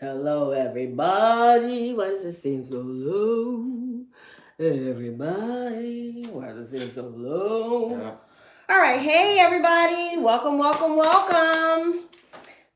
Hello, everybody. Why does it seem so low? Everybody, why does it seem so low? Yeah. All right, hey, everybody. Welcome, welcome, welcome.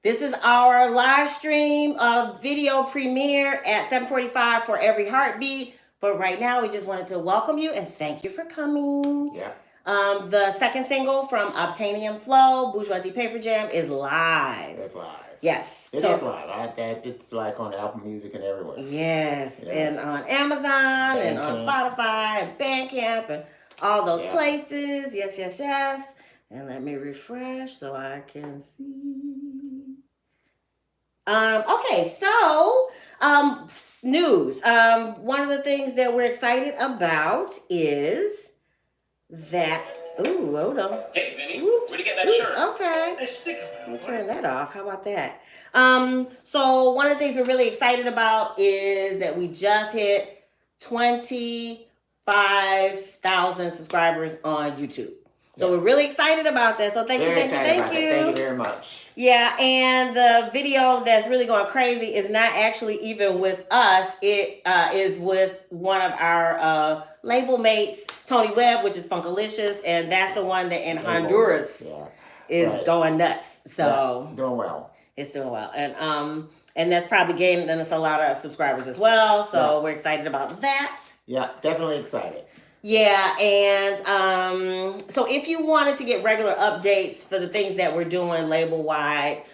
This is our live stream video premiere at 7:45 for every heartbeat. But right now, we just wanted to welcome you and thank you for coming. Yeah. The second single from Obtainium Flow, Bourgeoisie Paper Jam, is live. It's live. Yes. It is live. It's like on Apple Music and everywhere. Yes, Yeah. and on Amazon and on Spotify and Bandcamp and all those places. Yes, yes, yes. And let me refresh so I can see. Okay, so news. One of the things that we're excited about is that. Ooh, hold on. Hey, Vinny, Oops, where'd you get that shirt? Okay. Hey, stick Let me turn that off. How about that? So one of the things we're really excited about is that we just hit 25,000 subscribers on YouTube. So we're really excited about that. So thank you. Thank you very much. Yeah, and the video that's really going crazy is not actually even with us. It is with one of our label mates, Tony Webb, which is Funkalicious, and that's the one that in Honduras is going nuts. So doing well. It's doing well, and that's probably gaining us a lot of subscribers as well. So we're excited about that. Yeah, definitely excited. Yeah, and so if you wanted to get regular updates for the things that we're doing label-wide,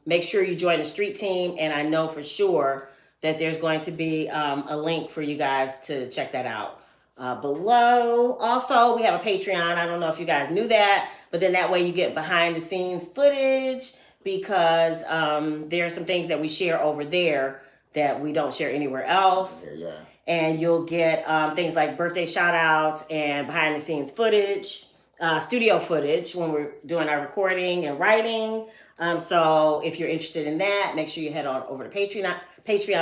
make sure you join the street team, and I know for sure that there's going to be a link for you guys to check that out below. Also, we have a Patreon. I don't know if you guys knew that, but then that way you get behind-the-scenes footage because there are some things that we share over there that we don't share anywhere else. Yeah. And you'll get things like birthday shout outs and behind the scenes footage, studio footage when we're doing our recording and writing. So if you're interested in that, make sure you head on over to Patreon.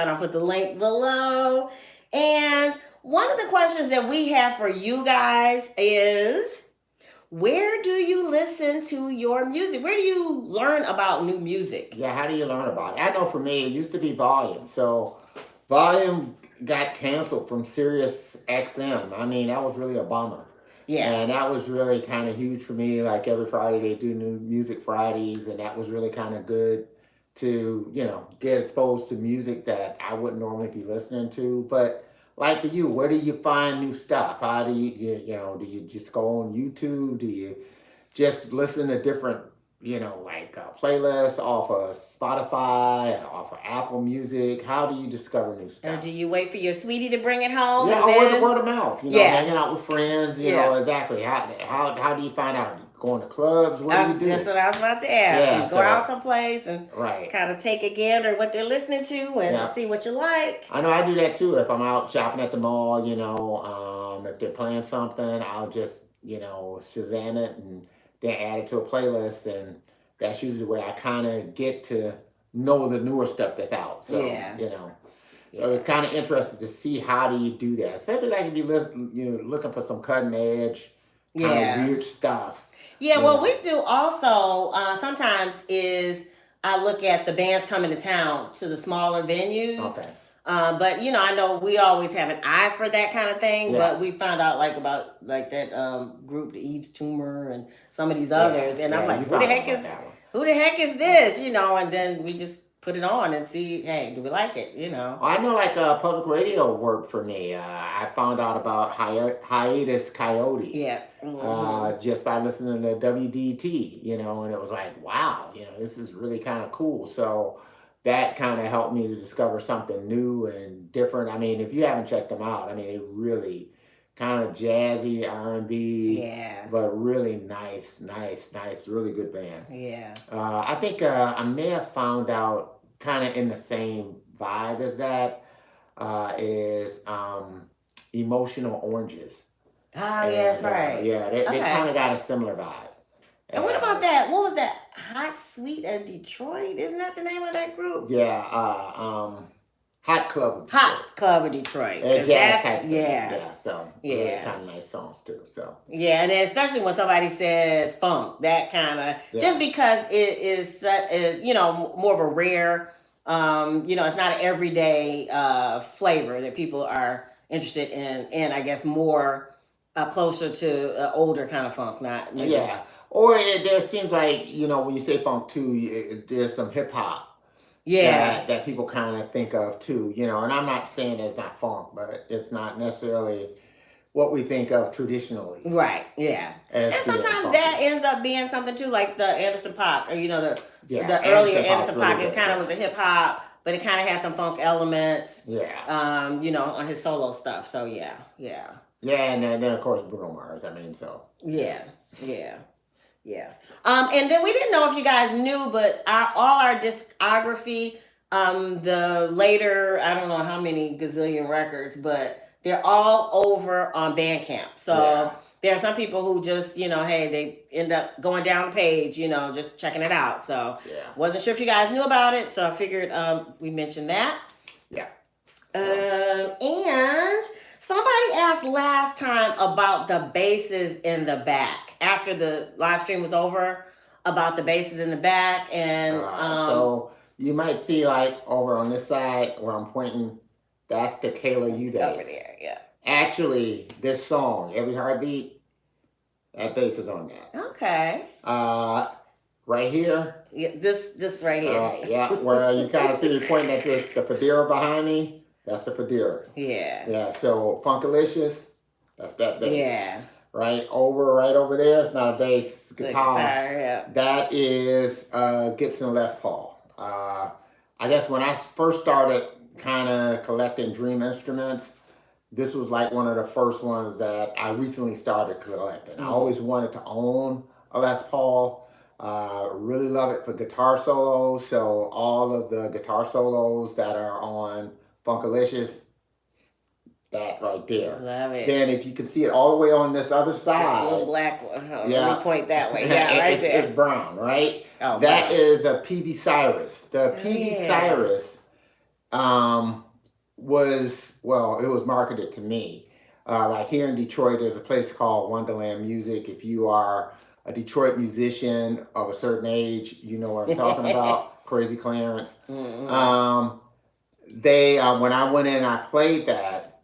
I'll put the link below. And one of the questions that we have for you guys is, where do you listen to your music? Where do you learn about new music? Yeah, how do you learn about it? I know for me, it used to be Volume. So Volume got canceled from Sirius XM. I mean, that was really a bummer. Yeah. And that was really kind of huge for me. Like every Friday they do New Music Fridays, and that was really kind of good to, get exposed to music that I wouldn't normally be listening to. But like for you, where do you find new stuff? How do you do you just go on YouTube? Do you just listen to different playlists off of Spotify, off of Apple Music? How do you discover new stuff? Or do you wait for your sweetie to bring it home? Yeah, or the word of mouth. Hanging out with friends. Exactly. How do you find out? Going to clubs? What do you do? That's what I was about to ask. Go out someplace and kind of take a gander at what they're listening to and see what you like. I know I do that too. If I'm out shopping at the mall, if they're playing something, I'll just Shazam it and then add it to a playlist, and that's usually the way I kind of get to know the newer stuff that's out. So so it's kind of interested to see how do you do that, especially like if you looking for some cutting edge, kind of weird stuff. Yeah, well, we do also sometimes is I look at the bands coming to town to the smaller venues. Okay. But I know we always have an eye for that kind of thing. Yeah. But we found out about that group, the Eve's Tumor, and some of these others, and I'm like, who the heck is this? And then we just put it on and see, hey, do we like it? I know public radio worked for me. I found out about Hiatus Coyote. Yeah. Just by listening to WDT, and it was like, wow, this is really kind of cool. So that kind of helped me to discover something new and different. I mean, if you haven't checked them out, I mean, it really kind of jazzy R&B, but really nice, really good band. Yeah. I think I may have found out kind of in the same vibe as that is Emotional Oranges. Oh, yes, right. They kind of got a similar vibe. And what about that? What was that? Hot Sweet of Detroit? Isn't that the name of that group? Yeah, Hot Club of Detroit. Hot Club of Detroit. Jazz type thing. Yeah. So really kind of nice songs too. So yeah, and then especially when somebody says funk, that kind of just because it is more of a rare You know, it's not an everyday flavor that people are interested in, and I guess more closer to older kind of funk, not maybe. Yeah. Or there seems like, when you say funk too, there's some hip hop Yeah. that people kind of think of too, and I'm not saying it's not funk, but it's not necessarily what we think of traditionally Right, yeah. as And being sometimes funky. that ends up being something too, like the Anderson Paak, or Yeah, the earlier Anderson Paak's Anderson really Paak. It good. kind of Yeah. was a hip hop, but it kind of had some funk elements. Yeah. You know, on his solo stuff. So yeah, yeah, Yeah, and then of course Bruno Mars. I mean, so yeah, yeah, yeah. And then we didn't know if you guys knew, but all our discography, the later, I don't know how many gazillion records, but they're all over on Bandcamp. So yeah. there are some people who just, hey, they end up going down the page, just checking it out. So Yeah. wasn't sure if you guys knew about it, so I figured we mentioned that. Yeah. And somebody asked last time about the basses in the back after the live stream was over, about the basses in the back, and so you might see like over on this side where I'm pointing, that's the Kayla Eudace. over there, yeah. Actually, this song, Every Heartbeat, that bass is on that. Okay. Right here. Yeah, this right here. Yeah, where you kind of see me pointing at this, the Federa behind me. That's the Federa. Yeah. Yeah. So Funkalicious, that's that bass. Yeah. Right over there. It's not a bass, it's The guitar. yeah. That is Gibson Les Paul. I guess when I first started kind of collecting dream instruments, this was like one of the first ones that I recently started collecting. I always wanted to own a Les Paul. Really love it for guitar solos. So all of the guitar solos that are on Funkalicious, that right there. Love it. Then if you can see it all the way on this other side. This little black one. Let me point that way. Yeah, right there. It's brown, right? Oh, that wow. is a PV Cyrus. The PV Cyrus it was marketed to me. Like here in Detroit, there's a place called Wonderland Music. If you are a Detroit musician of a certain age, you know what I'm talking about. Crazy Clarence. Mm-hmm. They when I went in and I played that,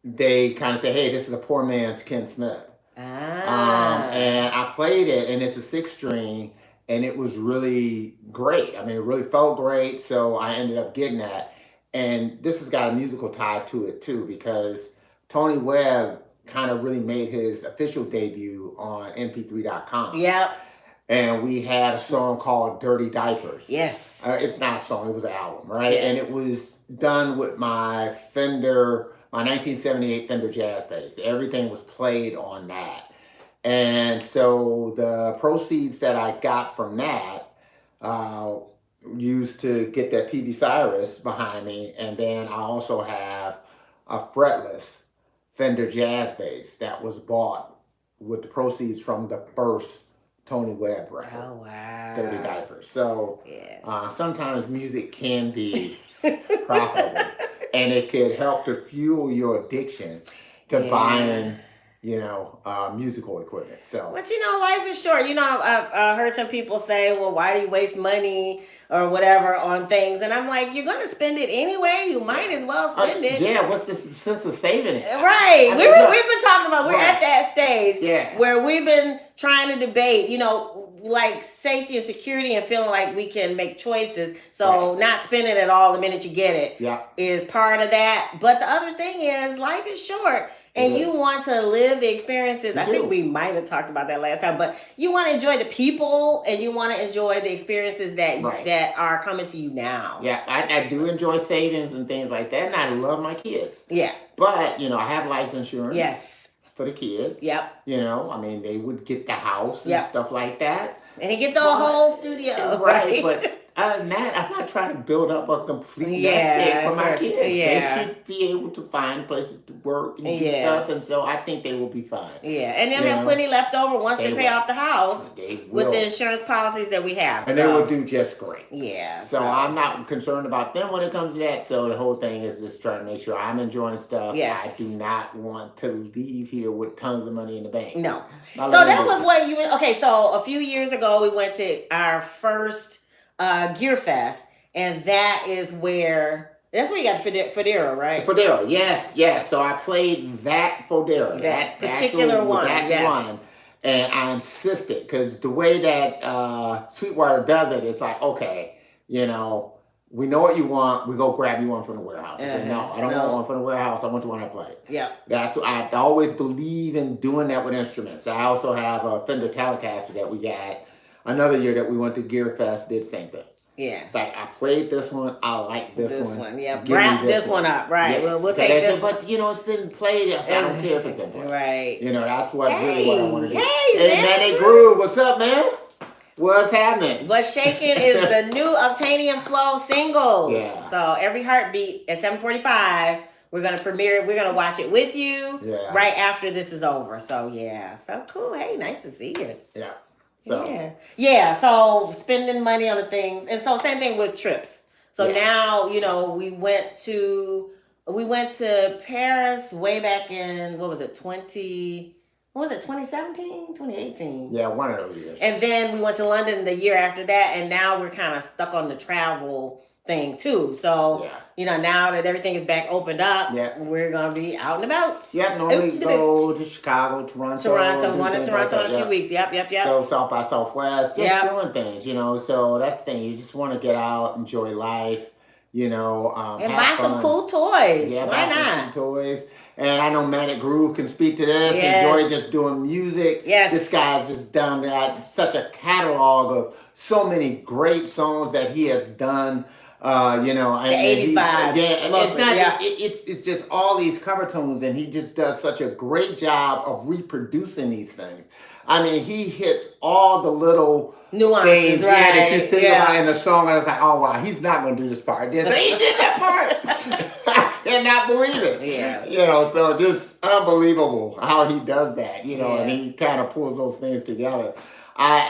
they kind of say, hey, this is a poor man's Ken Smith. And I played it, and it's a 6-string, and it was really great. I mean, it really felt great, so I ended up getting that. And this has got a musical tie to it, too, because Tony Webb kind of really made his official debut on mp3.com. Yep. And we had a song called Dirty Diapers. Yes. It's not a song, it was an album, right? Yeah. And it was done with my 1978 Fender Jazz bass. Everything was played on that. And so the proceeds that I got from that used to get that PV Cyrus behind me. And then I also have a fretless Fender Jazz bass that was bought with the proceeds from the first Tony Webb record. Oh, wow. Dirty Diapers. So yeah. Sometimes music can be profitable, and it could help to fuel your addiction to buying, musical equipment. So, but life is short. I've heard some people say, well, why do you waste money or whatever on things? And I'm like, you're going to spend it anyway. You might as well spend it. Yeah, what's the sense of saving it? Right. We've been talking about, we're at that stage where we've been trying to debate, like safety and security and feeling like we can make choices. So not spending it all the minute you get it is part of that. But the other thing is life is short. And you want to live the experiences. I think we might have talked about that last time, but you want to enjoy the people and you want to enjoy the experiences that that are coming to you now. Yeah, I do enjoy savings and things like that, and I love my kids. Yeah. But, I have life insurance. Yes. For the kids. Yep. They would get the house and stuff like that. And he get the whole studio. Right, but other than that, I'm not trying to build up a complete nest egg for my kids. They should be able to find places to work and do stuff, and so I think they will be fine. Yeah, and they'll have plenty left over once they pay off the house with the insurance policies that we have. And they will do just great. Yeah. So I'm not concerned about them when it comes to that. So the whole thing is just trying to make sure I'm enjoying stuff. Yes. I do not want to leave here with tons of money in the bank. No. So that was what so a few years ago we went to our first Gear Fest, and that's where you got Federa, right? Fodera, yes, yes. So I played that Fodera, That particular actual, one, that yes. one, and I insisted because the way that Sweetwater does it, it's like, okay, you know, we know what you want. We go grab you one from the warehouse. I said, no, I don't want one from the warehouse. I want the one I played. Yeah. That's what I always believe in doing that with instruments. I also have a Fender Telecaster that we got another year that we went to Gear Fest, did the same thing. Yeah. It's like I played this one. I like this one. Yeah, Give me wrap this one up. Right. Yes. We'll take this one. But you know, it's been played. I don't care if it's been played. Right. You know, that's what really what I want to do. Hey, Manic Groove. What's up, man? What's happening? What's shaking is the new Obtainium Flow singles. Yeah. So every heartbeat at 7:45, we're gonna premiere it. We're gonna watch it with you right after this is over. So yeah. So cool. Hey, nice to see you. Yeah. So yeah. So spending money on the things, and so same thing with trips. So now we went to Paris way back in 2017, 2018. Yeah, one of those years. And then we went to London the year after that, and now we're kind of stuck on the travel thing too. So now that everything is back opened up, we're gonna be out and about. Yep, normally go to Chicago, Toronto. I'm going to Toronto in a few weeks. Yep. So South by Southwest, just doing things, So that's the thing. You just want to get out, enjoy life, and buy some cool toys. Yeah, why buy not? some cool toys. And I know Manic Groove can speak to this. Enjoy just doing music. Yes. This guy's just done that. Such a catalog of so many great songs that he has done. And the 80s vibes. And it's just all these cover tunes, and he just does such a great job of reproducing these things. I mean, he hits all the little nuances things that you think about in the song, and it's like, oh wow, he's not going to do this part. He did that part. I cannot believe it. Yeah. So just unbelievable how he does that. And he kind of pulls those things together.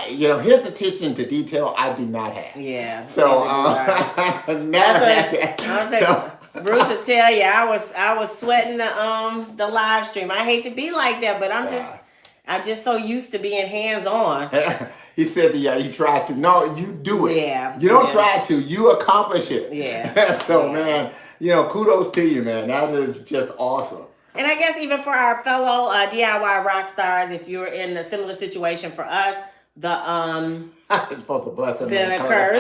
His attention to detail, I do not have. Yeah. So, never had that. Bruce will tell you, I was sweating the live stream. I hate to be like that, but I'm just so used to being hands on. He says, he tries to. No, you do it. Yeah. You don't try to. You accomplish it. Yeah. Man, kudos to you, man. That is just awesome. And I guess even for our fellow DIY rock stars, if you're in a similar situation for us, I'm supposed to bless them. Curse.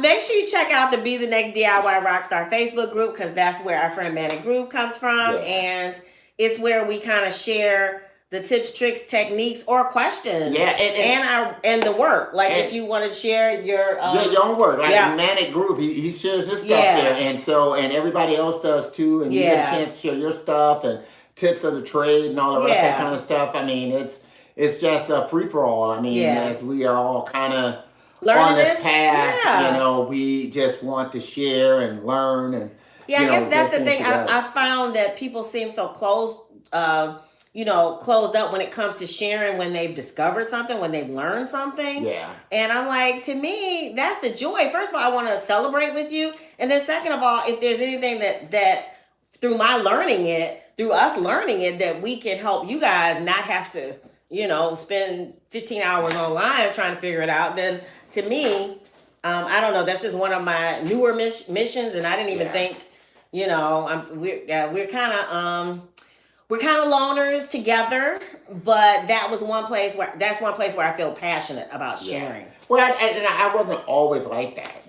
Make sure you check out the Be the Next DIY Rockstar Facebook group, because that's where our friend Manic Groove comes from, and it's where we kind of share the tips, tricks, techniques, or questions. And the work. Like if you want to share your own work. Like Manic Groove, he shares his stuff there, and everybody else does too. And you get a chance to share your stuff and tips of the trade and all the rest of that kind of stuff. I mean, it's just a free for all. I mean, as we are all kind of on this path, we just want to share and learn and. Yeah, I guess that's the thing. I found that people seem so closed up when it comes to sharing when they've discovered something, when they've learned something. Yeah. And I'm like, to me, that's the joy. First of all, I want to celebrate with you. And then second of all, if there's anything that through us learning it, that we can help you guys not have to, spend 15 hours online trying to figure it out, then to me, I don't know, that's just one of my newer missions. And I didn't even think, we're kind of loners together, but that's one place where I feel passionate about sharing. Well, I wasn't always like that,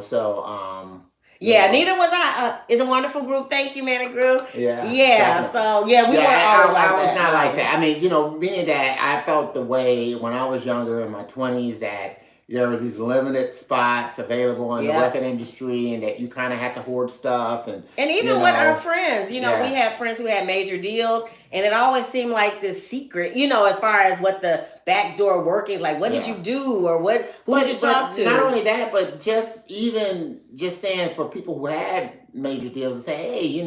so. Neither was I. It's a wonderful group. Thank you, Manic Groove. Yeah. Definitely. So we weren't always like that. I was not like that. I mean, being that I felt the way when I was younger in my 20s that there was these limited spots available in the record industry, and that you kind of had to hoard stuff. And even with our friends, we had friends who had major deals, and it always seemed like this secret, as far as what the backdoor workings, like what did you do, or who did you talk to? Not only that, but just saying for people who had major deals, and say, hey,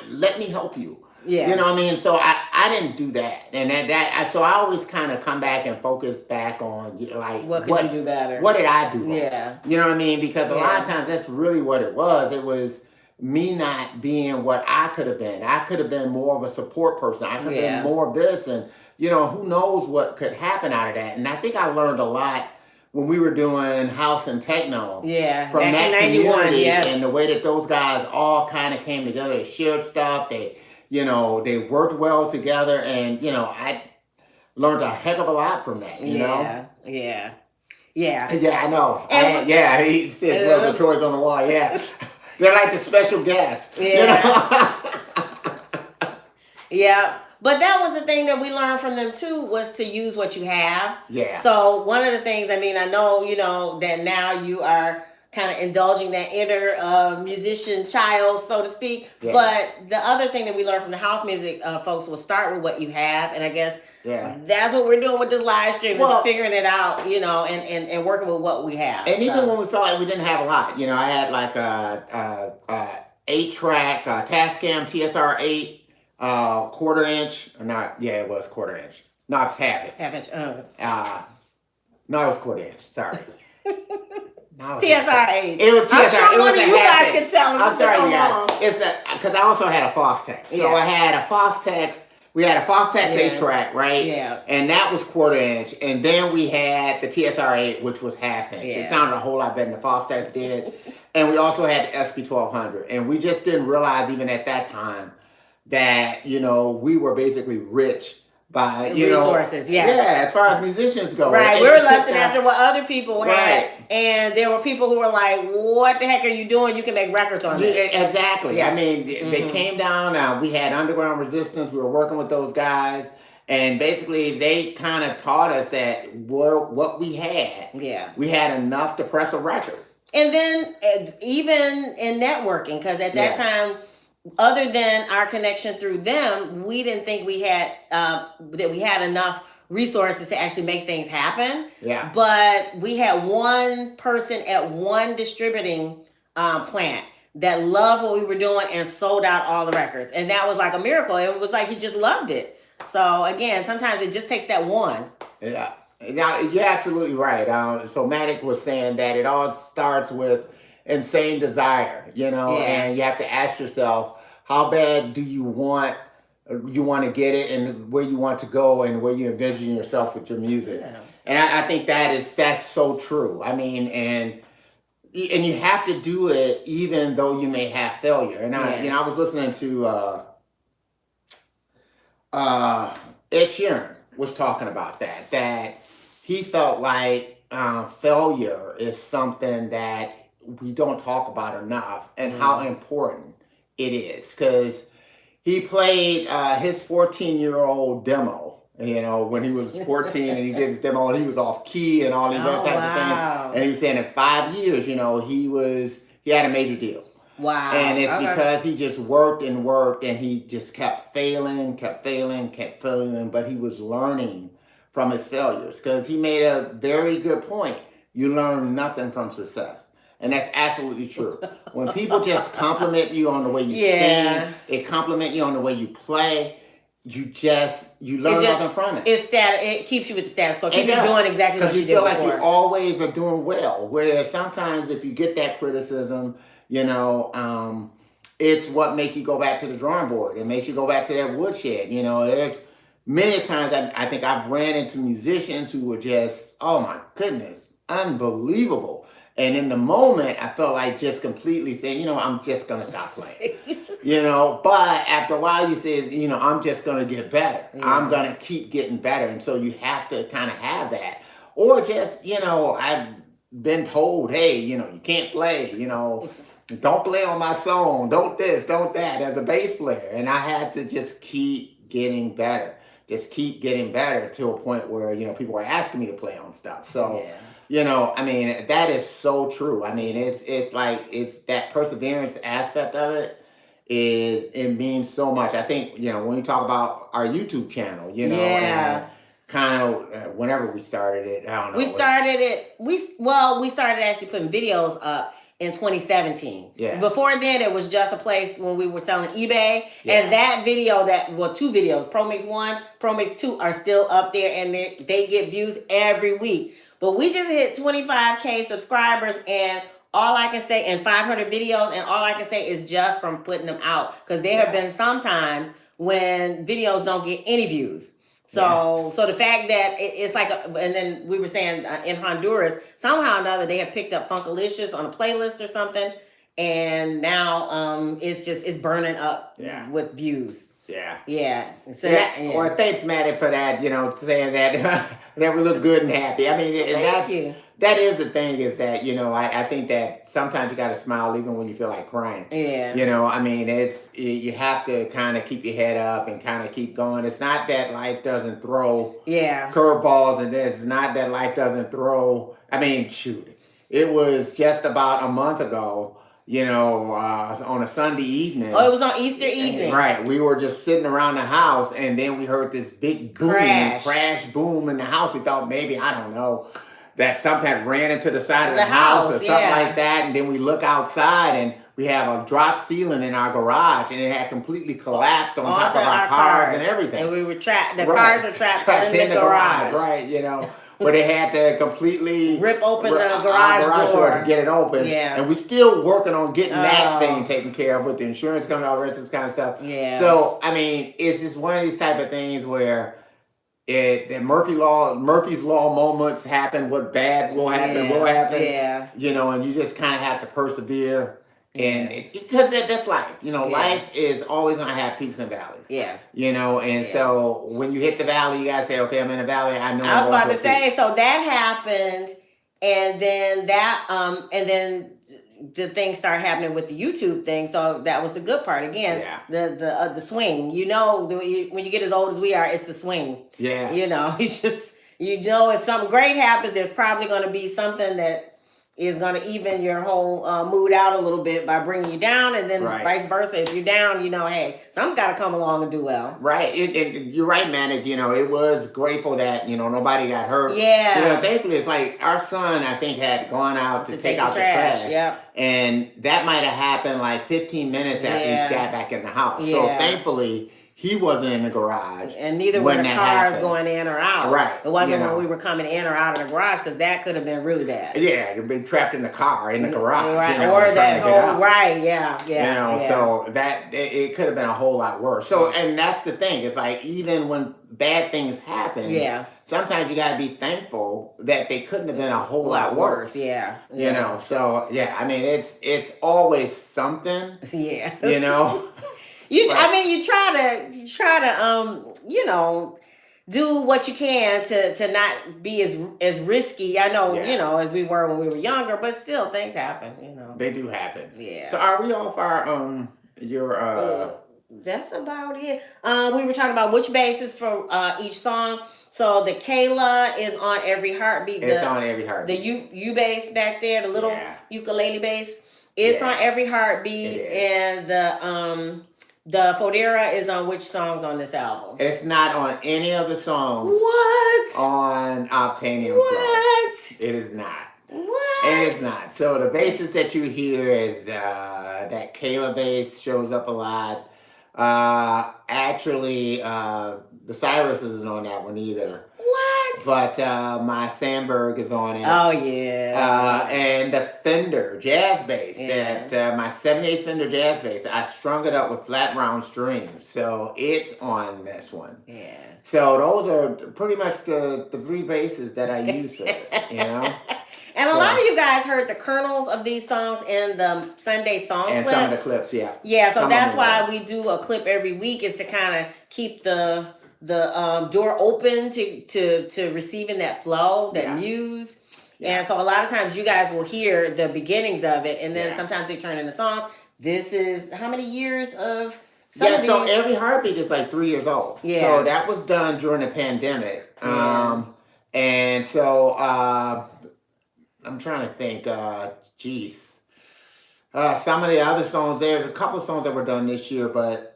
let me help you. Yeah. You know what I mean? So I didn't do that. And so I always kind of come back and focus back on what could you do better? What did I do wrong? Yeah. You know what I mean? Because a lot of times that's really what it was. It was me not being what I could have been. I could have been more of a support person. I could have been more of this, and who knows what could happen out of that. And I think I learned a lot when we were doing house and techno. Yeah, From back in that 91, community, yes. and the way that those guys all kind of came together, they shared stuff. They worked well together, and I learned a heck of a lot from that. Yeah. Yeah, I know. And Yeah, he says love the toys on the wall. Yeah, they're like the special guests. Yeah. Yeah. But that was the thing that we learned from them too, was to use what you have. Yeah. So one of the things, I mean, I know, that now you are kind of indulging that inner musician child, so to speak. Yeah. But the other thing that we learned from the house music folks was start with what you have. And I guess that's what we're doing with this live stream, is figuring it out, and working with what we have. And even when we felt like we didn't have a lot, I had like a 8-track Tascam TSR 8 quarter-inch. It was quarter-inch. No, it was half-inch. Half-inch. No, it was quarter-inch. Sorry. TSR 8. It was TSR. I'm sure it was one of you guys can tell us. I'm sorry, you guys. It's because I also had a Fostex. So I had a Fostex. We had a Fostex 8-track, right? Yeah. And that was quarter-inch. And then we had the TSR 8, which was half-inch. Yeah. It sounded a whole lot better than the Fostex did. And we also had the SP 1200. And we just didn't realize, even at that time, that we were basically rich by resources. Yes. Yeah, as far as musicians go. Right. We were lusting after what other people had, and there were people who were like, "What the heck are you doing? You can make records on this." Exactly. Yes. I mean, they came down. We had Underground Resistance. We were working with those guys, and basically they kind of taught us that what we had. Yeah. We had enough to press a record. And then even in networking, because at that time, other than our connection through them, we didn't think we had that we had enough resources to actually make things happen. Yeah. But we had one person at one distributing plant that loved what we were doing and sold out all the records. And that was like a miracle. It was like he just loved it. So again, sometimes it just takes that one. Yeah. Now, you're absolutely right. So Matic was saying that it all starts with insane desire, and you have to ask yourself, how bad do you want to get it, and where you want to go, and where you envision yourself with your music. Yeah. And I think that's so true. I mean, and you have to do it even though you may have failure. And I was listening to Ed Sheeran was talking about that he felt like failure is something that we don't talk about enough, and how important it is, because he played his 14-year-old demo, when he was 14, and he did his demo, and he was off key and all these other types of things. And he was saying in 5 years, he had a major deal. Wow. And it's because he just worked and worked, and he just kept failing, but he was learning from his failures, because he made a very good point. You learn nothing from success. And that's absolutely true. When people just compliment you on the way you sing, they compliment you on the way you play, you learn nothing from it. It keeps you with the status quo. Keep you doing exactly what you did before. Because you feel like you always are doing well. Whereas sometimes if you get that criticism, it's what makes you go back to the drawing board. It makes you go back to that woodshed. There's many times I think I've ran into musicians who were just, oh my goodness, unbelievable. And in the moment, I felt like just completely saying, I'm just going to stop playing. But after a while, you say, I'm just going to get better. Yeah. I'm going to keep getting better. And so you have to kind of have that. Or just, I've been told, hey, you can't play, don't play on my song. Don't this, don't that, as a bass player. And I had to just keep getting better. Just keep getting better to a point where, people were asking me to play on stuff. So... that is so true. I mean, it's like, it's that perseverance aspect of it it means so much. I think, when we talk about our YouTube channel, and kind of whenever we started it, I don't know. We started actually putting videos up in 2017. Yeah. Before then, it was just a place when we were selling eBay. Yeah. And that video, 2 videos, Pro Mix 1, Pro Mix 2 are still up there, and they get views every week. But we just hit 25K subscribers, and all I can say, and 500 videos, and all I can say is just from putting them out. Because there have been some times when videos don't get any views. So the fact that it's like, and then we were saying in Honduras, somehow or another they have picked up Funkalicious on a playlist or something, and now it's burning up with views. Yeah. So Well, thanks, Maddie, for that. Saying that that we look good and happy. I mean, that is the thing. Is that I think that sometimes you got to smile even when you feel like crying. Yeah. I mean, you have to kind of keep your head up and kind of keep going. It's not that life doesn't throw curveballs, and it's not that life doesn't throw. I mean, shoot, it was just about a month ago. On a Sunday evening. Oh, it was on Easter evening. Right. We were just sitting around the house, and then we heard this big boom, crash boom in the house. We thought maybe, I don't know, that something had ran into the side of the house or something like that. And then we look outside, and we have a drop ceiling in our garage, and it had completely collapsed on top of our cars and everything. And we were trapped. The cars were trapped in the garage. Right, But they had to completely rip open the garage door to get it open. Yeah. And we're still working on getting that thing taken care of with the insurance company, all the rest of this kind of stuff. Yeah. So, I mean, it's just one of these type of things where Murphy's Law moments happen. What bad will happen will happen. Yeah. And you just kind of have to persevere. And because that's life, life is always going to have peaks and valleys. Yeah. So when you hit the valley, you got to say, okay, I'm in a valley. I know. I was about to say, so that happened. And then the thing started happening with the YouTube thing. So that was the good part. Again, the swing, when you get as old as we are, it's the swing. Yeah. If something great happens, there's probably going to be something that is going to even your whole mood out a little bit by bringing you down, and then vice versa. If you're down, hey, something's got to come along and do well. Right. You're right, Manic. It was grateful that, nobody got hurt. Yeah. Thankfully, it's like our son, I think, had gone out to take out the trash. Yep. And that might have happened like 15 minutes after he got back in the house. So thankfully, he wasn't in the garage. And neither were the cars going in or out. Right. It wasn't when we were coming in or out of the garage, because that could have been really bad. Yeah, you've been trapped in the car, in the garage. Right. Or that whole, yeah. So that, it could have been a whole lot worse. So, and that's the thing. It's like, even when bad things happen, sometimes you got to be thankful that they couldn't have been a whole lot worse. Yeah. So, I mean, it's always something. Yeah. Right. I mean, you try to do what you can to not be as risky. I know, as we were when we were younger, but still things happen, They do happen. Yeah. So are we off our that's about it. We were talking about which bases for each song. So the Kayla is on Every Heartbeat. It's on Every Heartbeat. The U bass back there, the little ukulele bass. It's on Every Heartbeat, and the Fodera is on which songs on this album? It's not on any of the songs. What? On Obtainium What? Flow. It is not. What? It is not. So the basses that you hear is that Kayla bass shows up a lot. Actually, the Cyrus isn't on that one either. What? But my Sandberg is on it. Oh, yeah. And the Fender jazz bass, my 78 Fender jazz bass, I strung it up with flat round strings. So it's on this one. Yeah. So those are pretty much the three basses that I use for this, And a lot of you guys heard the kernels of these songs in the Sunday song clips. And some of the clips, yeah. Yeah, so that's why we do a clip every week, is to kind of keep the door open to receiving that flow, that muse. And so a lot of times you guys will hear the beginnings of it, and then sometimes they turn into songs. This is how many years of some of these? So Every Heartbeat is like 3 years old. Yeah. So that was done during the pandemic. And so I'm trying to think, some of the other songs, there's a couple of songs that were done this year, but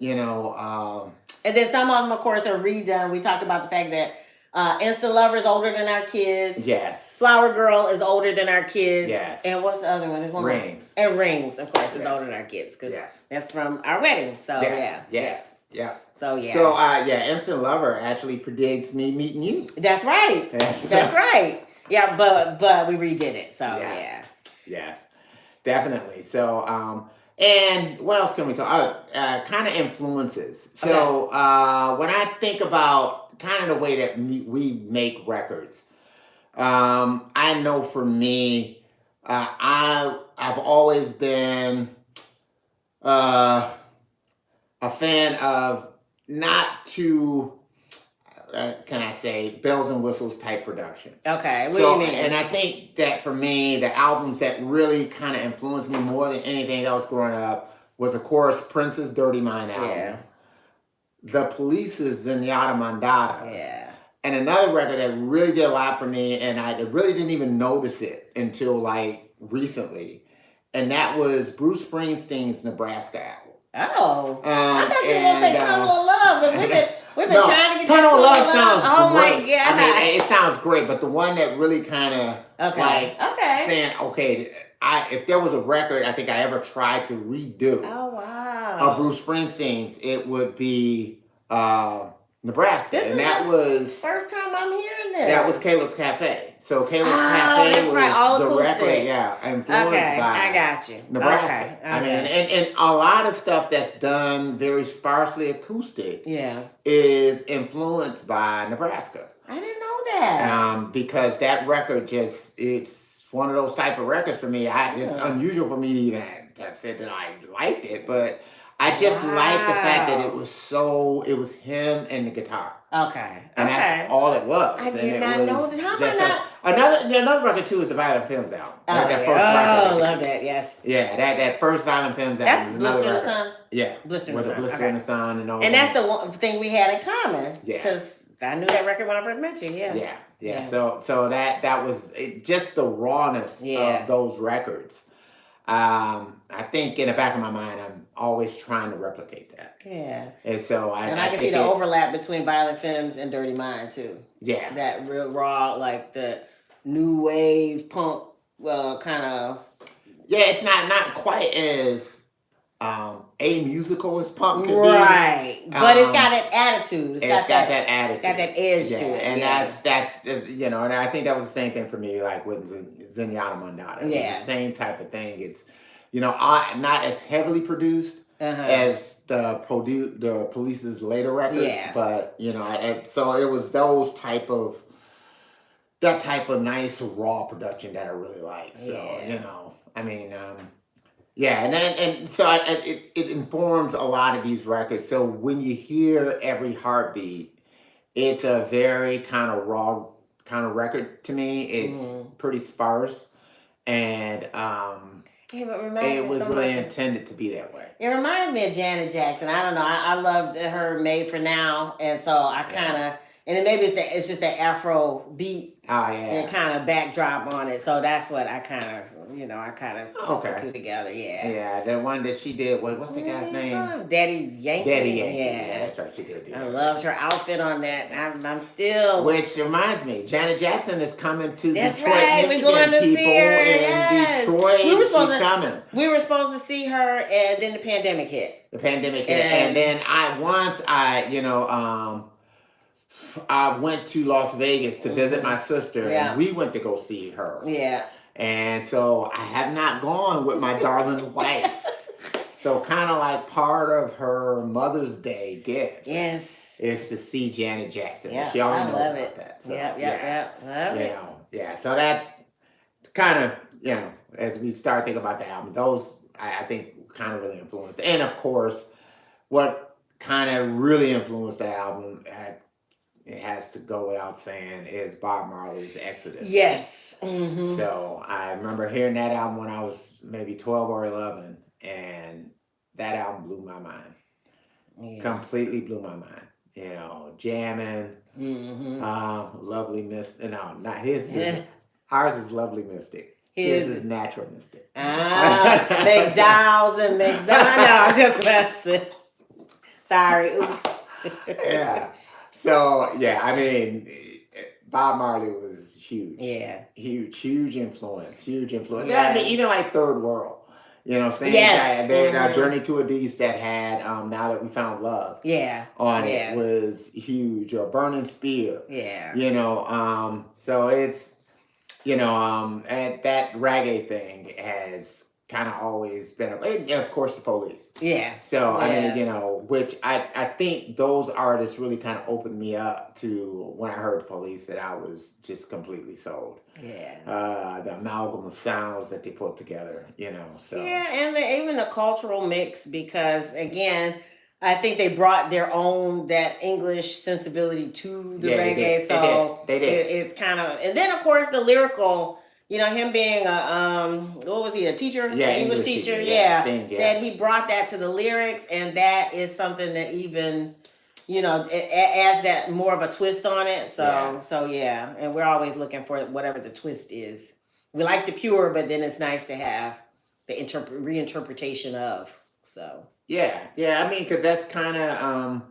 and then some of them, of course, are redone. We talked about the fact that Insta Lover is older than our kids. Yes. Flower Girl is older than our kids. Yes. And what's the other one? There's one Rings. More. And Rings, of course, is older than our kids, because that's from our wedding. So Yeah. So Instant Lover actually predicts me meeting you. That's right. Yes. That's right. Yeah, but we redid it. So Yes, definitely. So and what else can we talk? Kind of influences. So when I think about kind of the way that we make records. I know for me, I've always been uh, a fan of not too, can I say, bells and whistles type production. Okay, what So, do you mean? and I think that for me, the albums that really kind of influenced me more than anything else growing up was, of course, Prince's Dirty Mind album, Yeah. The Police's Zenyatta Mandata, Yeah. and another record that really did a lot for me, and I really didn't even notice it until like recently, and that was Bruce Springsteen's Nebraska album. Oh, I thought you were gonna say Tunnel of Love, because we've been No, trying to get Tunnel of that Love sounds Oh great. my God. I mean, it sounds great, but the one that really kind of Okay. saying, okay, if there was a record I think I ever tried to redo Oh wow. of Bruce Springsteen's, it would be Nebraska, This and is that the was first time I'm hearing this. that was Caleb's Cafe. So Caleb's Oh, Cafe that's was right, all directly, acoustic. influenced Okay, by I got you. Nebraska. Okay, I mean, and a lot of stuff that's done very sparsely acoustic yeah, is influenced by Nebraska. I didn't know that. Because that record it's one of those type of records for me. It's unusual for me to even have said that I liked it, but I just liked the fact that it was him and the guitar. Okay. And that's all it was. I and did it not was know that. How just am I not? another record too is the Violent Femmes album. Oh, that yeah. first record. I love that. Yes. Yeah, that first Violent Femmes album That's is another Blister in the record. Sun. Yeah, Blister in the with Sun. Blister Okay. in the Sun and all. And that's the one thing we had in common. Yeah. Because I knew that record when I first met you. Yeah. Yeah. So that was just the rawness of those records. I think in the back of my mind, I'm always trying to replicate that. Yeah. And so I can see the overlap between Violent Femmes and Dirty Mind too. Yeah. That real raw, like the new wave punk, kind of. Yeah, it's not quite as amusical as punk can right. But it's got that attitude. It's got that attitude. Got that edge to it. And that's and I think that was the same thing for me, like with Zenyatta Mandata. It's the same type of thing. It's not as heavily produced as the Police's later records, but so it was that type of nice raw production that I really like. So I mean. And so it informs a lot of these records. So when you hear Every Heartbeat, it's a very kind of raw kind of record to me. It's pretty sparse, and it was really intended to be that way. It reminds me of Janet Jackson. I don't know. I loved her Made for Now, and so I kind of. And then maybe it's just that Afro beat and kind of backdrop on it. So that's what I kind of put the two together. Yeah. Yeah, the one that she did. What's the guy's name? Daddy Yankee. Daddy Yankee. Yeah, that's right. She did. I loved her outfit on that. I'm still. Which reminds me, Janet Jackson is coming to Detroit, Michigan. We're going to people see her. In Detroit. She's coming. We were supposed to see her, and then the pandemic hit. And then I went to Las Vegas to visit my sister, and we went to go see her. Yeah. And so I have not gone with my darling wife. So kind of like part of her Mother's Day gift. Yes. Is to see Janet Jackson. Yeah, she already knows about it. that. So, Love it. Yeah. So that's kind of, as we start thinking about the album, those I think kind of really influenced. And of course, what kind of really influenced the album it has to go without saying is Bob Marley's Exodus. Yes. Mm-hmm. So I remember hearing that album when I was maybe 12 or 11, and that album blew my mind. Yeah. Completely blew my mind. Jamming, Lovely Mystic. No, not his. Ours is Lovely Mystic. His is Natural Mystic. McDowell's and McDonald's. No, just messing. Sorry. Oops. Yeah. So, I mean, Bob Marley was huge. Yeah. Huge influence. Yeah. Yeah. I mean, even like Third World. Same yes. guy. Journey to a East that had Now That We Found Love. Yeah. On it was huge. Or Burning Spear. Yeah. So it's, and that reggae thing has kind of always been, and of course the Police. Yeah. So I mean, Yeah. which I think those artists really kind of opened me up to when I heard the Police, that I was just completely sold. Yeah. The amalgam of sounds that they put together, so Yeah, and even the cultural mix, because again, I think they brought their own that English sensibility to the yeah, they reggae. did, they did, So they did. it's kind of, and then of course the lyrical, him being a what was he, a teacher, Yeah, an English English teacher, teacher, yeah, yeah, Sting, yeah. that he brought that to the lyrics, and that is something that even it adds that more of a twist on it. So yeah, and we're always looking for whatever the twist is. We like the pure, but then it's nice to have the reinterpretation of. So Yeah. I mean, because that's kind of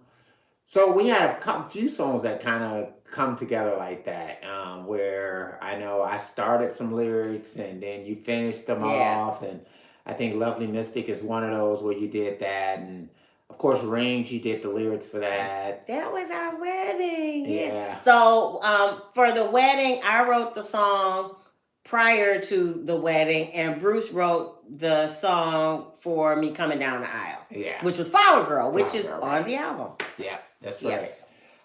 so we had few songs that kind of come together like that, where I know I started some lyrics and then you finished them yeah, off, and I think "Lovely Mystic" is one of those where you did that, and of course "Range" you did the lyrics for that. that was our wedding. Yeah. Yeah, So for the wedding, I wrote the song prior to the wedding, and Bruce wrote the song for me coming down the aisle, yeah, which was Flower Girl, which Flower is Girl, on right? the album. Yeah, that's right. Yes.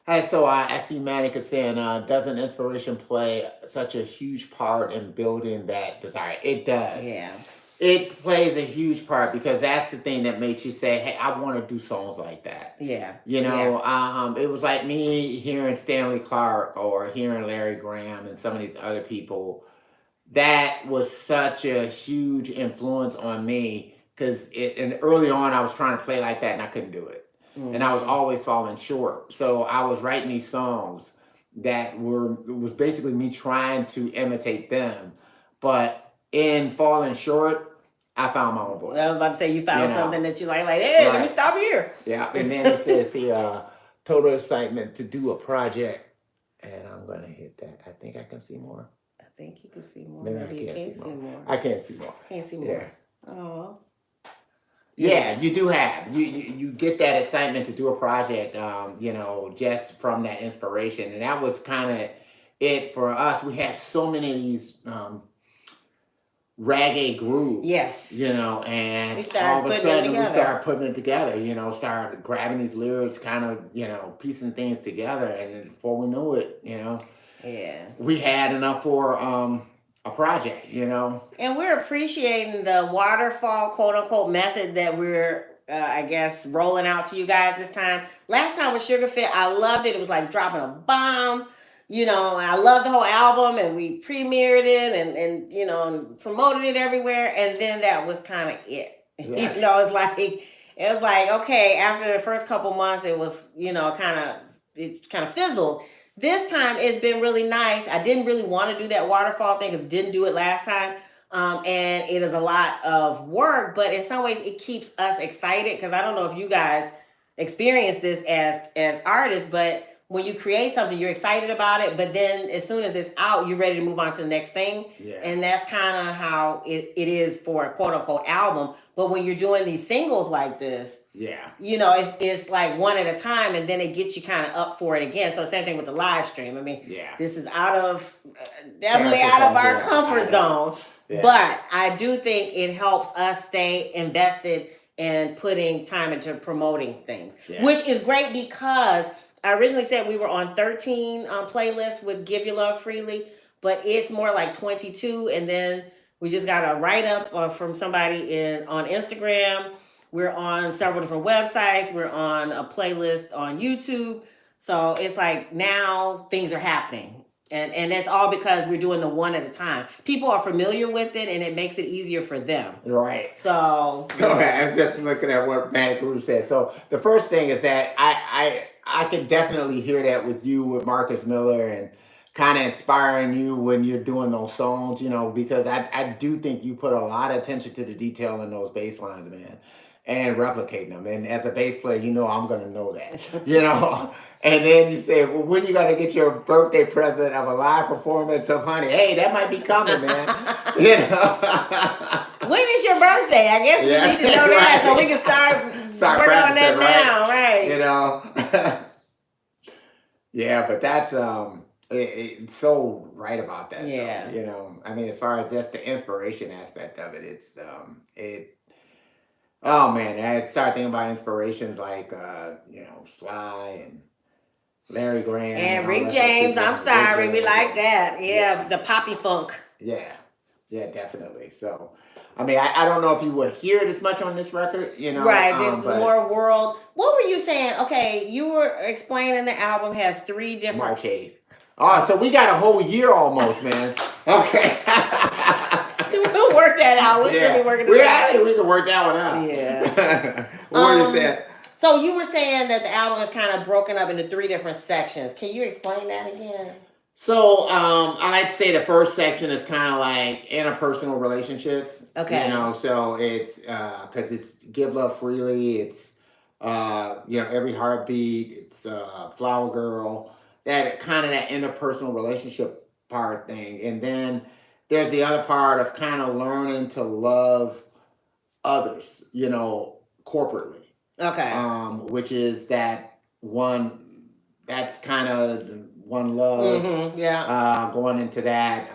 Hey, so I see Manica saying, doesn't inspiration play such a huge part in building that desire? It does. Yeah. It plays a huge part, because that's the thing that makes you say, "Hey, I want to do songs like that." Yeah. It was like me hearing Stanley Clark or hearing Larry Graham and some of these other people. That was such a huge influence on me, because and early on I was trying to play like that and I couldn't do it, and I was always falling short. So I was writing these songs that it was basically me trying to imitate them, but in falling short, I found my own voice. I was about to say, you found You know, something that you like, hey, let me right? stop here. Yeah, and then he says total excitement to do a project, and I'm gonna hit that. I think I can see more. I think you can see more. Maybe Maybe you can't see more. I can't see more. Can't see more. Yeah. Oh. Yeah, you do have you get that excitement to do a project, just from that inspiration, and that was kind of it for us. We had so many of these reggae grooves, Yes. and We started all of a putting it sudden we together. started putting it together. Started grabbing these lyrics, kind of, piecing things together, and then before we knew it, Yeah. we had enough for a project, And we're appreciating the waterfall, quote unquote, method that we're, I guess, rolling out to you guys this time. Last time with Sugar Fit, I loved it. It was like dropping a bomb. And I loved the whole album, and we premiered it and and promoted it everywhere. And then that was kind of it. Yes. It was like, okay, after the first couple months, it was, it kind of fizzled. This time it's been really nice. I didn't really want to do that waterfall thing because didn't do it last time. And it is a lot of work, but in some ways it keeps us excited, because I don't know if you guys experience this as artists, but when you create something, you're excited about it, but then as soon as it's out, you're ready to move on to the next thing. Yeah. And that's kind of how it is for a quote unquote album. But when you're doing these singles like this, Yeah. it's like one at a time, and then it gets you kind of up for it again. So same thing with the live stream. I mean, Yeah. this is definitely out of our comfort zone. Yeah. But I do think it helps us stay invested in putting time into promoting things, Yeah. which is great, because I originally said we were on 13 playlists with Give Your Love Freely, but it's more like 22. And then we just got a write-up from somebody on Instagram. We're on several different websites. We're on a playlist on YouTube. So it's like now things are happening. And that's all because we're doing the one at a time. People are familiar with it, and it makes it easier for them. Right. So I was just looking at what Manic Guru said. So the first thing is that I can definitely hear that with you, with Marcus Miller, and kind of inspiring you when you're doing those songs, because I do think you put a lot of attention to the detail in those bass lines, man, and replicating them. And as a bass player, I'm going to know that, And then you say, well, when you got to get your birthday present of a live performance of Honey? Hey, that might be coming, man. When is your birthday? I guess we need to know that, so we can start working on that now, right? Yeah, but that's It's so right about that, though. Yeah. I mean, as far as just the inspiration aspect of it, it. Oh man, I started thinking about inspirations like Sly and Larry Graham and And all Rick that sort of James, people. I'm Rick sorry, we James, like that. Yeah, yeah, the poppy funk. yeah, yeah, definitely. So, I mean, I don't know if you would hear it as much on this record, Right, this is but more world. What were you saying? Okay, you were explaining the album has three different. March 8th. Oh, so we got a whole year almost, man. Okay. We'll work that out. We'll still Yeah, be working this out. we can work that one out. Yeah. What were you saying? So you were saying that the album is kind of broken up into three different sections. Can you explain that again? So I like to say the first section is kind of like interpersonal relationships. Okay. So it's because it's give love freely. It's every heartbeat. It's flower girl. That kind of that interpersonal relationship part thing, and then there's the other part of kind of learning to love others. Corporately. Okay. Which is that one. That's kind of one love. Mm-hmm, yeah. Going into that,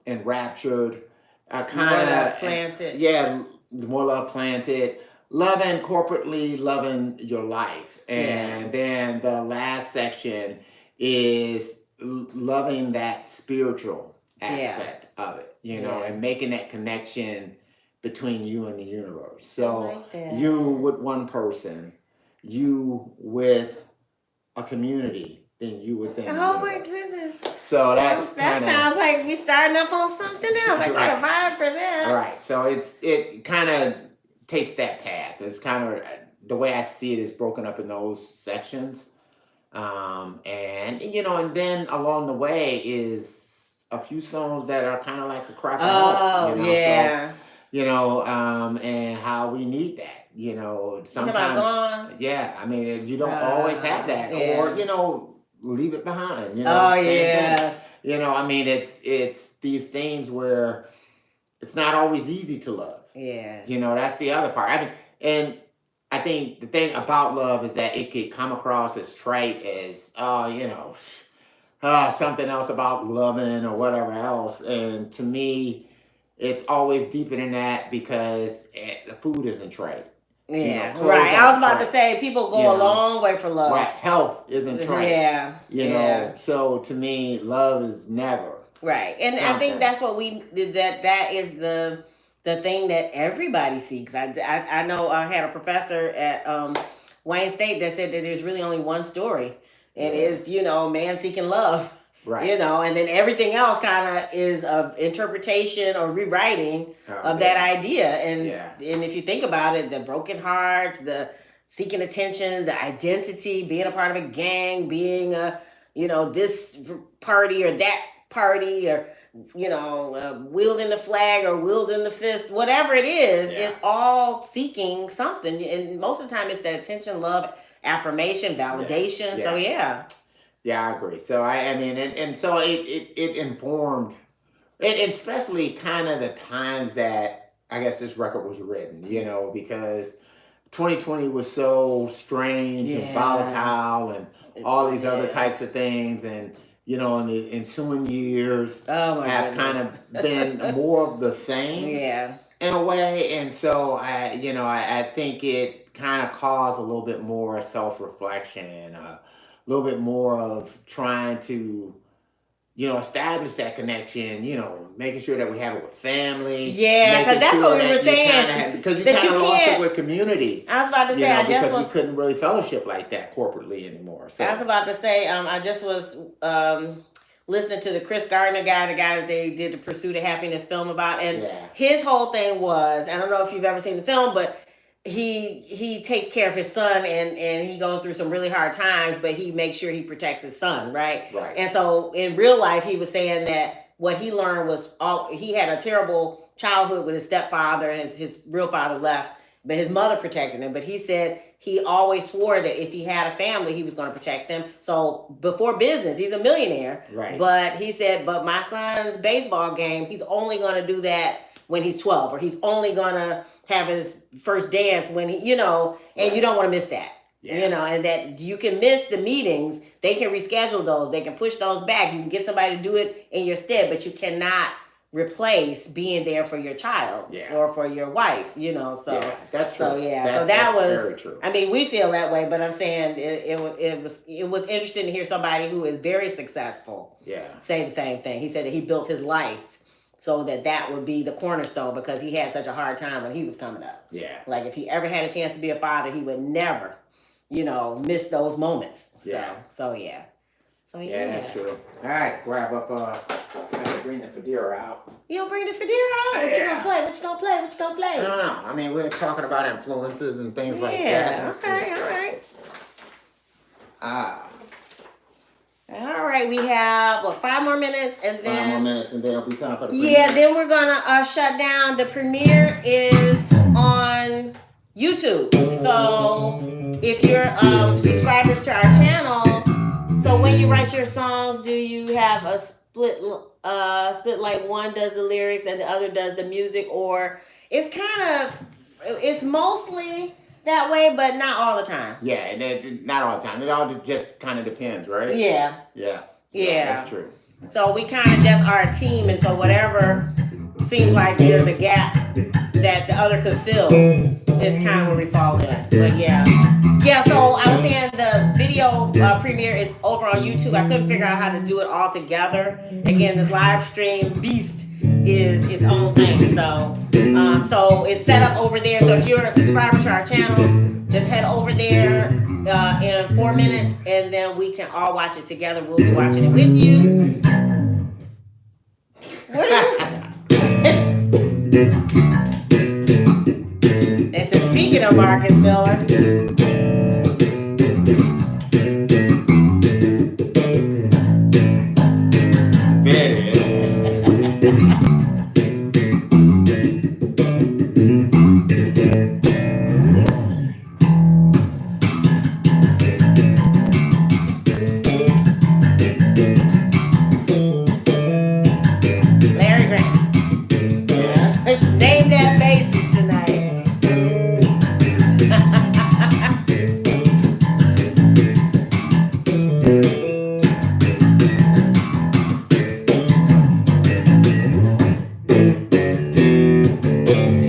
enraptured, More love planted. yeah, more love planted, loving corporately, loving your life, and then the last section is loving that spiritual aspect of it, and making that connection between you and the universe. So you with one person, you with a community, then you would think. Oh my goodness! So that sounds like we starting up on something else. I got a vibe for that. Right. So it kind of takes that path. It's kind of the way I see it is broken up in those sections, and then along the way is a few songs that are kind of like a cry for help. Oh yeah. So, and how we need that. Sometimes. Yeah, I mean, you don't always have that, or leave it behind. Oh yeah. Thing. I mean, it's these things where it's not always easy to love. Yeah. That's the other part. I mean, and I think the thing about love is that it could come across as trite as something else about loving or whatever else, and to me. It's always deeper than that because the food isn't trite. Yeah, right. I was about to say people go a long way for love. Right, health isn't trite. Yeah, So to me, love is never right. And something. I think that's what we did. That is the thing that everybody seeks. I know I had a professor at Wayne State that said that there's really only one story, and it's man seeking love. Right. And then everything else kind of is of interpretation or rewriting of that idea. And if you think about it, the broken hearts, the seeking attention, the identity, being a part of a gang, being this party or that party, or wielding the flag or wielding the fist, whatever it is, it's all seeking something. And most of the time, it's that attention, love, affirmation, validation. Yeah. So Yeah, I agree. So I mean, and so it informed, and especially kind of the times that I guess this record was written, because 2020 was so strange and volatile and all these other types of things, and in the ensuing years have kind of been more of the same, in a way, and so I think it kind of caused a little bit more self-reflection. A little bit more of trying to, establish that connection, making sure that we have it with family. Yeah, because that's what we were saying. Because you kind of lost it with community. I was about to say, because we couldn't really fellowship like that corporately anymore. So. I was about to say, I just was listening to the Chris Gardner guy, the guy that they did the Pursuit of Happiness film about. And his whole thing was, I don't know if you've ever seen the film, but he takes care of his son and he goes through some really hard times, but he makes sure he protects his son, right? And so in real life, he was saying that what he learned was he had a terrible childhood with his stepfather, and his real father left, but his mother protected him. But he said he always swore that if he had a family, he was going to protect them. So before business, he's a millionaire. Right. But he said, but my son's baseball game, he's only going to do that when he's 12, or he's only going to have his first dance when he, and you don't want to miss that. Yeah. You know, and that you can miss the meetings. They can reschedule those. They can push those back. You can get somebody to do it in your stead, but you cannot replace being there for your child or for your wife, you know. So yeah, that's true. So yeah, that's, so that was very true. I mean, we feel that way, but I'm saying it was interesting to hear somebody who is very successful say the same thing. He said that he built his life so that would be the cornerstone because he had such a hard time when he was coming up. Yeah. Like if he ever had a chance to be a father, he would never, you know, miss those moments. So yeah. Yeah, that's true. All right, grab up. Bring the Federa out. You'll bring the Federa out. What you gonna play? What you gonna play? What you gonna play? I don't know. I mean, we're talking about influences and things like that. Yeah. Okay. All right. All right. We have 5 more minutes, and then 5 more minutes, and then it'll be time for the premiere. Yeah. Then we're gonna shut down. The premiere is on YouTube. So if you're subscribers to our channel. So when you write your songs, do you have a split like one does the lyrics and the other does the music, or it's mostly that way, but not all the time? Yeah, not all the time. It all just kind of depends, right? Yeah. Yeah. That's true. So we kind of just are a team, and so whatever seems like there's a gap that the other could fill is kind of where we fall in. But yeah. So I was saying the video premiere is over on YouTube. I couldn't figure out how to do it all together. Again, this live stream beast is its own thing. So it's set up over there. So if you're a subscriber to our channel, just head over there in 4 minutes, and then we can all watch it together. We'll be watching it with you. What They said, speaking of Marcus Miller. There it is. Larry Grant. Yeah. Let's name that basis tonight.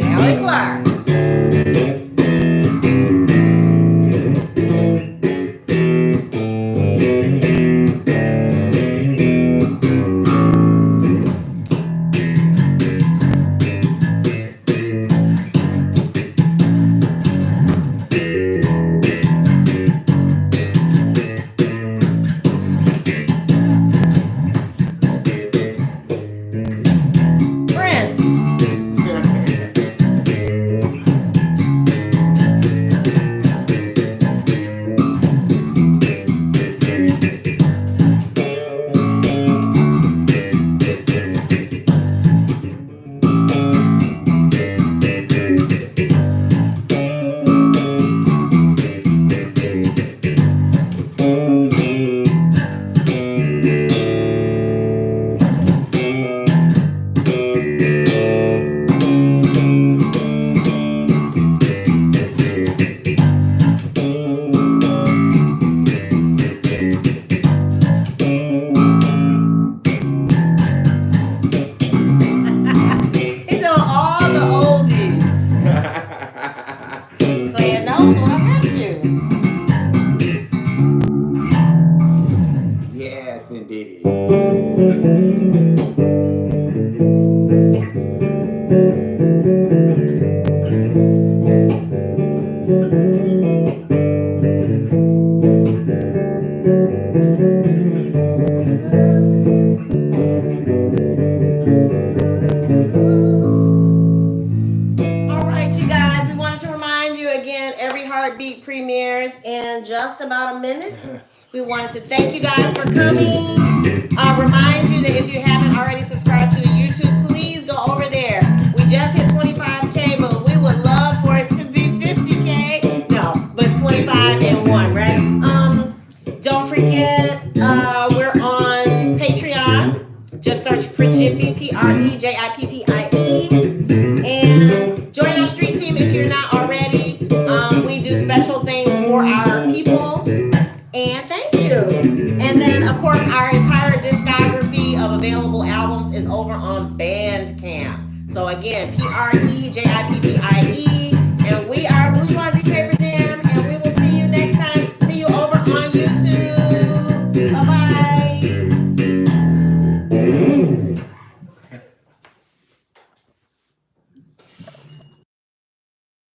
Stanley Clark. Prince. He's on all the oldies. So you know when I met you. Yes, indeed. All right, you guys, we wanted to remind you again, Every Heartbeat premieres in just about a minute. We wanted to thank you guys for coming. Remind you that if you haven't already subscribed to YouTube, please go over there. We just hit 25K, but we would love for it to be 50K. No, but 25 and 1, right? Don't forget, we're on Patreon. Just search Prejippie, Prejippie, and join our street team if you're not already. We do special things for our again, Prejippie.